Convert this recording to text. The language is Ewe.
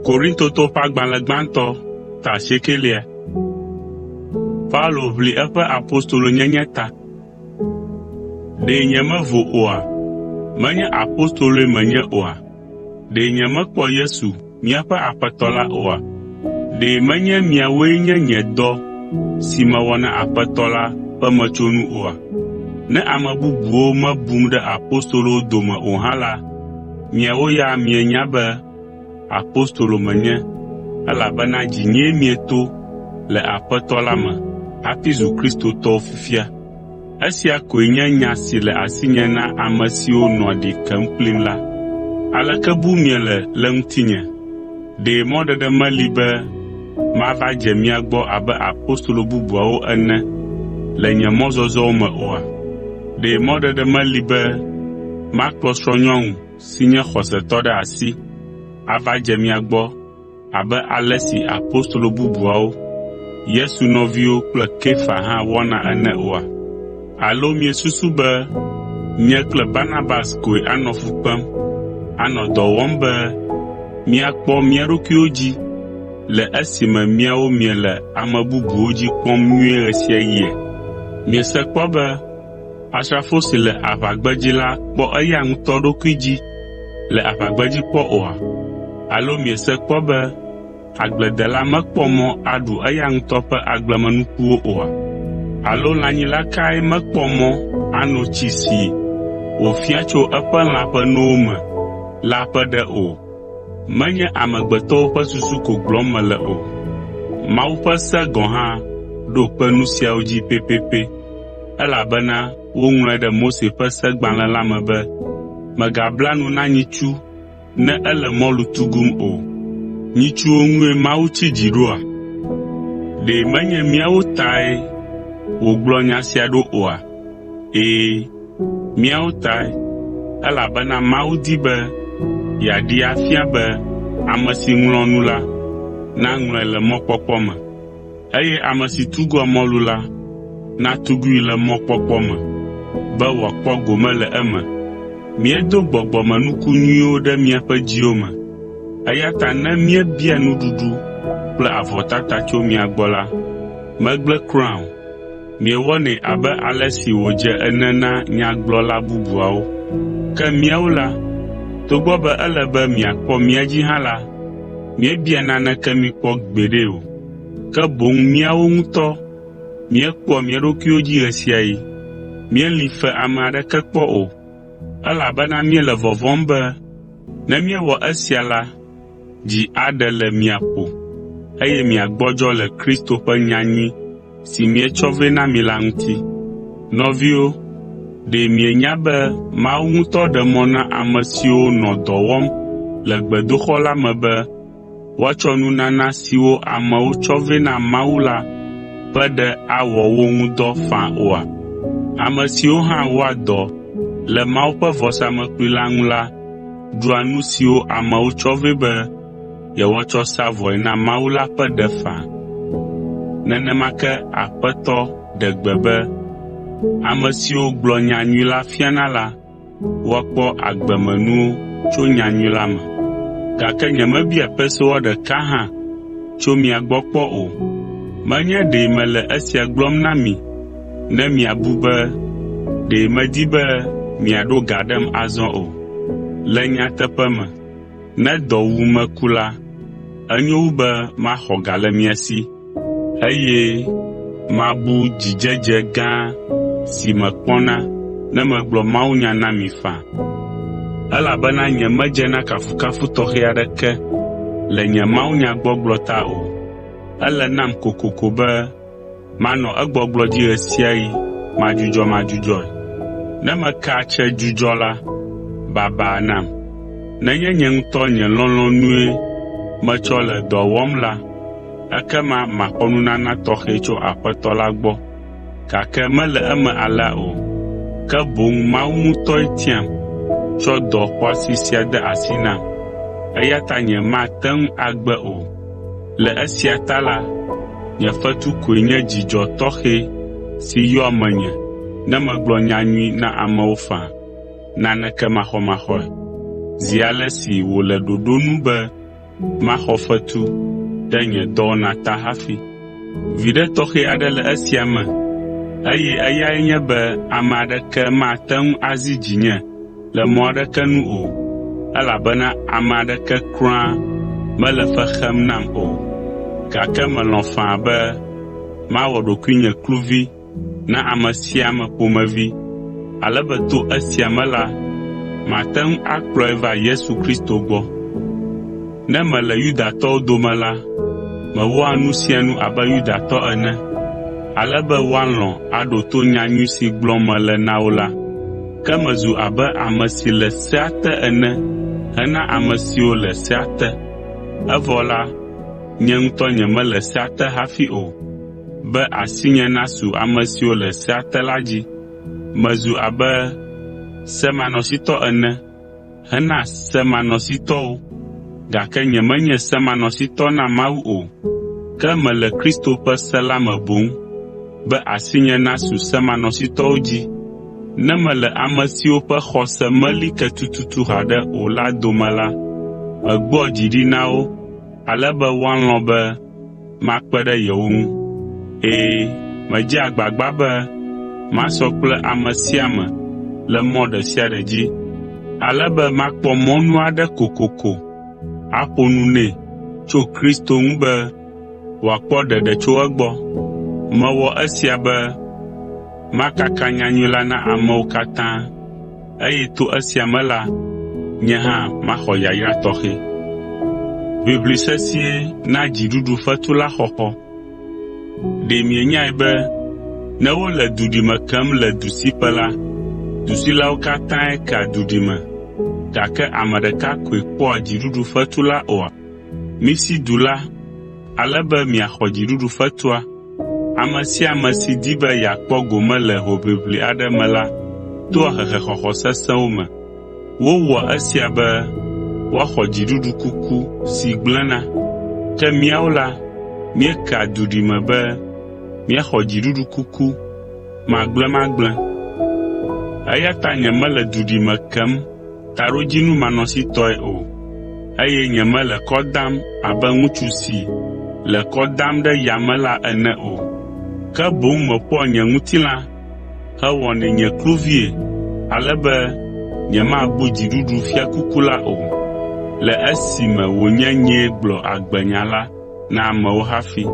Korintoto ƒe agbalẽ gbãtɔ ta 9. Paulo ʋli eƒe apostolonyenye ta. Ɖe nyemevo oa? Menye apostoloe menye oa? Ɖe nyemekpɔ Yesu míaƒe Aƒetɔ la oa? Ɖe menye miawoe nye nye dɔ si mewɔ na Aƒetɔ la ƒe metsonu oa? Ne ame bubuwo mebum ɖe apostolowo dome o hã la, miawo ya mienya be apostolo menye, elabena dzinyee mieto le Aƒetɔ la me hafi zu kristotɔwo fifia. Esia koe nye nya si le asinye na ame siwo nɔa ɖi kem kplim la. Aleke bum miele le ŋutinye? Ɖe mɔɖeɖe meli be mava dze mia gbɔ abe apostolo bubuawo ene le nye mɔzɔzɔwo me oa? Ɖe mɔɖeɖe meli be makplɔ srɔ̃nyɔnu si nye xɔsetɔ ɖe asi ava dze mia gbɔ abe ale si apostolo bubuawo, Yesu nɔviwo kple Kefa hã wɔna ene oa? Alo miesusu be nye kple Barnabas koe anɔ fu kpem, anɔ dɔ wɔm be miakpɔ mia ɖokuiwo dzi le esime miawo miele ame bubuwo dzi kpɔm nyuie ɣe sia ɣie? Miese kpɔ be asrafo si le aʋagbedzi la kpɔ eya ŋutɔ ɖokui dzi le aʋagbedzi kpɔ oa? Alo miese kpɔ be agbledela mekpɔ mɔ aɖu eya ŋutɔ ƒe agblemenukuwo oa? Alo lãnyila kae mekpɔ mɔ ano tsi si wòfia tso eƒe lã ƒe nowo me la ƒe ɖe o? Menye amegbetɔwo ƒe susu ko gblɔm mele o. Mawu ƒe se gɔ̃ hã ɖo kpe nu siawo dzi pɛpɛpɛ, elabena woŋlɔe ɖe Mose ƒe segbalẽ la me be, megabla nu na nyitsu ne ele mɔlu tugum o. Nyitsuwo ŋue Mawu tsi dzi ɖoa? Ɖe menye míawo tae wògblɔ nya sia ɖo oa? Ɛ̃, míawo tae, elabena Mawu di be yeaɖee afia be ame si ŋlɔ nu la naŋlɔe le mɔkpɔkpɔ me, eye ame si tugua mɔlu la natugui le mɔkpɔkpɔ me, be wòakpɔ gome le eme. Míedo gbɔgbɔmenuku nyuiwo ɖe miaƒe dziwo me, eya ta ne míebia nuɖuɖu kple avɔtata tso mia gbɔ la, megblẽ kura o. Miewɔnɛ abe ale si wòdze ene na nyagblɔla bubuawo. Ke míawo la, togbɔ be ele be miakpɔ mía dzi hã la, míebia naneke mi kpɔ gbeɖe o. Ke boŋ míawo ŋutɔ míekpɔ mía ɖokuiwo dzi ɣe sia ɣi. Míeli fe ame aɖeke kpɔ o, elabena míele vɔvɔ̃m be ne míewɔ esia la, dzi aɖe le mia ƒo, eye miagbɔdzɔ le Kristo ƒe nyanyui si míetsɔ vɛ na mi la ŋuti. Nɔviwo, ɖe mienya be Mawu ŋutɔ ɖe mɔ na ame siwo nɔ dɔ wɔm le gbedoxɔ la me be woatsɔ nunana siwo amewo tsɔ vɛ na Mawu la ƒe ɖe awɔ wo ŋu dɔ faa oa? Ame siwo hã wɔa dɔ le Mawu ƒe vɔsamlekpui la ŋu la ɖua nu siwo amewo tsɔ vɛ be yewoatsɔ sa vɔe na Mawu la ƒe ɖe faa. Nenema ke Aƒetɔ ɖe gbe be ame siwo gblɔ nyanyui la fiana la, woakpɔ agbemenuwo tso nyanyui la me. Gake nyemebia pesewa ɖeka hã tso mia gbɔ kpɔ o. Menye ɖe mele esia gblɔm na mi ne miabu be ɖe medi be miaɖo ga ɖem azɔ o. Le nyateƒe me, ne dɔ wu meku la, enyo wu be maxɔ ga le mia si, eye mabu dzidzedze gã si mekpɔna ne megblɔ mawunya na mi faa. Elabena nyemedze na kafukafu tɔxɛ aɖeke le nye mawunya gbɔgblɔ ta o. Ele nam kokoko be manɔ egbɔgblɔ dzi ɣe sia ɣi madzudzɔe. Ne meka atse dzudzɔ la, baba nam. Nenye nye ŋutɔ nye lɔlɔ̃nue metsɔ le dɔ wɔm la, ekema maxɔ nunana tɔxɛ tso Aƒetɔ la gbɔ, gake mele eme alea o. Ke boŋ Mawu ŋutɔe tiam tsɔ dɔ xɔasi sia de asi nam, eya ta nyemate ŋu agbe o. Le esia ta la, nye fetu koe nye dzidzɔ tɔxɛ si yɔa menye ne megblɔ nyanyui na amewo faa, naneke maxɔmaxɔe. Zi ale si wòle ɖoɖo nu be maxɔ fetu ɖe nye dɔwɔna ta hafi. Viɖe tɔxɛ aɖe le esia me, eye eyae nye be ame aɖeke mate ŋu azi dzinye le mɔ aɖeke nu o, elabena ame aɖeke kura mele fe xem nam o. Gake melɔ̃ faa be mawɔ ɖokuinye kluvi na ame sia ame ƒomevi, ale be to esia me la, mate ŋu akplɔe va Yesu Kristo gbɔ. Ne mele Yudatɔwo dome la, mewɔa nu sia nu abe Yudatɔ ene, ale be woalɔ̃ aɖo to nyanyui si gblɔm mele na wo la. Ke mezu abe ame si le sea te ene hena ame siwo le sea te. Evɔ la, nye ŋutɔ nyemele sea te hafi o, be asinye nasu ame siwo le sea te la dzi. Mezu abe semanɔsitɔ ene hena semanɔsitɔwo, gake nyemenye semanɔsitɔ na Mawu o, ke mele Kristo ƒe se la me boŋ, be asinye nasu semanɔsitɔwo dzi. Ne mele ame siwo ƒe xɔse meli ke tututu haɖe o la dome la, megbɔ dzi ɖi na wo, ale be woalɔ̃ be makpe ɖe yewo ŋu. Medze agbagba be masɔ kple ame sia ame le mɔ ɖe sia ɖe dzi, ale be makpɔ mɔnu aɖe kokoko aƒo nu nɛ tso Kristo ŋu be wòakpɔ ɖeɖe tso egbɔ. Mewɔ esia be makaka nyanyui la na amewo katã, eye to esia me la, nye hã maxɔ yayra tɔxɛ. Ʋiʋli sesĩe na dziɖuɖu fetu la xɔxɔ. Ɖe mienyae be ne wole duɖime kem le dusiƒe la, dusilawo katãe kea duɖime, gake ame ɖeka koe kpɔa dziɖuɖu fetu la oa? Misi du la, ale be miaxɔ dziɖuɖu fetua. Ame sia ame si di be yeakpɔ gome le hoʋiʋli aɖe me la, toa hehexɔxɔ sesẽwo me. Wowɔa esia be woaxɔ dziɖuɖu kuku si gblẽna. Ke míawo la, míekea duɖime be míaxɔ dziɖuɖu kuku magblẽmagblẽ. Eya ta nyemele duɖime kem taɖodzinu manɔsitɔe o, eye nyemele kɔ dam abe ŋutsu si le kɔ dam ɖe yame la ene o, ke boŋ meƒoa nye ŋutilã hewɔnɛ nye kluvie, ale be nyemabu dziɖuɖu fiakuku la o, le esime wònye nyee gblɔ agbenya la na amewo hafi.